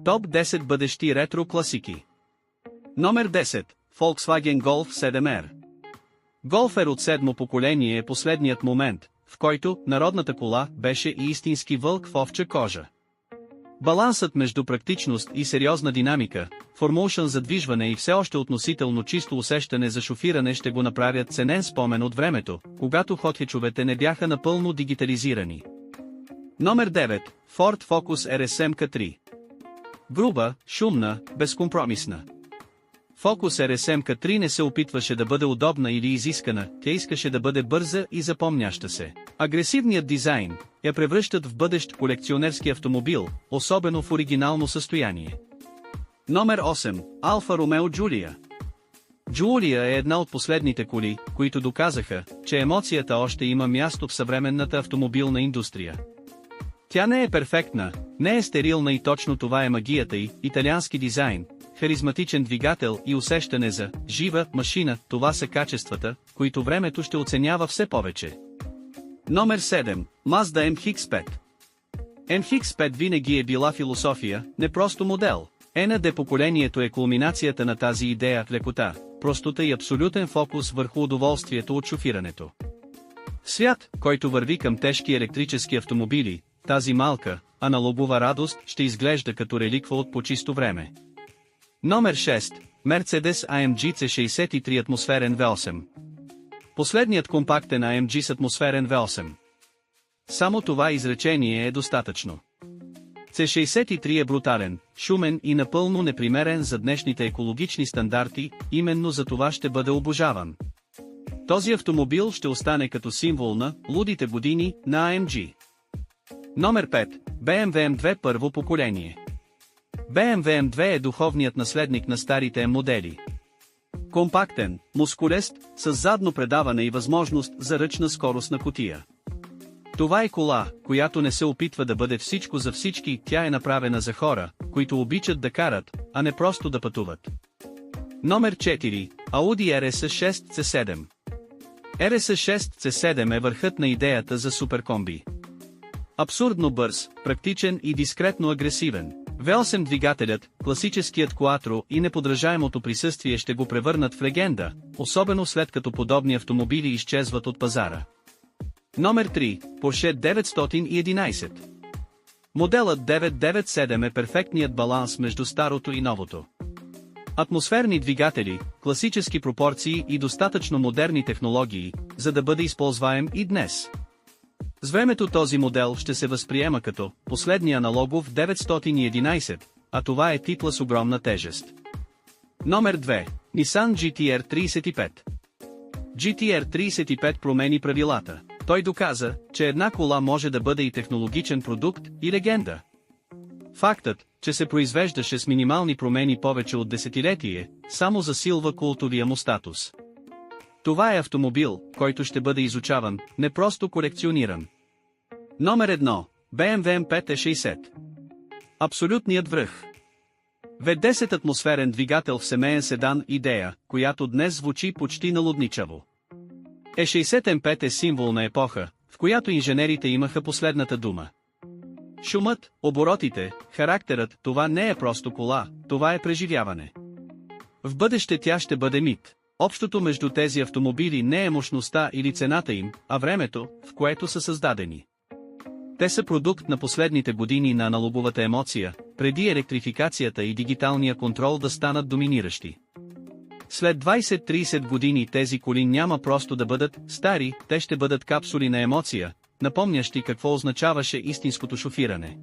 Топ 10 бъдещи ретро класики. Номер 10. Volkswagen Golf 7R. Golf R от седмо поколение е последният момент, в който народната кола беше и истински вълк в овча кожа. Балансът между практичност и сериозна динамика, формушън задвижване и все още относително чисто усещане за шофиране ще го направят ценен спомен от времето, когато хотхечовете не бяха напълно дигитализирани. Номер 9. Ford Focus RS MK3. Груба, шумна, безкомпромисна. Focus RS MK3 не се опитваше да бъде удобна или изискана, тя искаше да бъде бърза и запомняща се. Агресивният дизайн я превръщат в бъдещ колекционерски автомобил, особено в оригинално състояние. Номер 8. Alfa Romeo Giulia. Giulia е една от последните коли, които доказаха, че емоцията още има място в съвременната автомобилна индустрия. Тя не е перфектна, не е стерилна и точно това е магията й, италиански дизайн, харизматичен двигател и усещане за жива машина, това са качествата, които времето ще оценява все повече. Номер 7. Mazda MX-5. MX-5 винаги е била философия, не просто модел. НД поколението е кулминацията на тази идея в лекота, простота и абсолютен фокус върху удоволствието от шофирането. Свят, който върви към тежки електрически автомобили, тази малка, аналогова радост ще изглежда като реликва от по-чисто време. Номер 6. Mercedes AMG C63 атмосферен V8. Последният компактен AMG с атмосферен V8. Само това изречение е достатъчно. C63 е брутален, шумен и напълно непримерен за днешните екологични стандарти, именно за това ще бъде обожаван. Този автомобил ще остане като символ на лудите години на AMG. Номер 5. BMW M2 първо поколение. BMW M2 е духовният наследник на старите модели. Компактен, мускулест, с задно предаване и възможност за ръчна скоростна кутия. Това е кола, която не се опитва да бъде всичко за всички, тя е направена за хора, които обичат да карат, а не просто да пътуват. Номер 4. Audi RS6 C7. RS6 C7 е върхът на идеята за суперкомби. Абсурдно бърз, практичен и дискретно агресивен. V8 двигателят, класическият Quattro и неподражаемото присъствие ще го превърнат в легенда, особено след като подобни автомобили изчезват от пазара. Номер 3. Porsche 911. Моделът 997 е перфектният баланс между старото и новото. Атмосферни двигатели, класически пропорции и достатъчно модерни технологии, за да бъде използваем и днес. С времето този модел ще се възприема като последния аналогов 911, а това е титла с огромна тежест. Номер 2. Nissan GT-R 35. GT-R 35 промени правилата. Той доказа, че една кола може да бъде и технологичен продукт, и легенда. Фактът, че се произвеждаше с минимални промени повече от десетилетие, само засилва култовия му статус. Това е автомобил, който ще бъде изучаван, не просто колекциониран. Номер 1. BMW M5 E60. Абсолютният връх. V10 атмосферен двигател в семейен седан идея, която днес звучи почти налудничаво. E60 M5 е символ на епоха, в която инженерите имаха последната дума. Шумът, оборотите, характерът, това не е просто кола, това е преживяване. В бъдеще тя ще бъде мит. Общото между тези автомобили не е мощността или цената им, а времето, в което са създадени. Те са продукт на последните години на аналоговата емоция, преди електрификацията и дигиталния контрол да станат доминиращи. След 20-30 години тези коли няма просто да бъдат стари, те ще бъдат капсули на емоция, напомнящи какво означаваше истинското шофиране.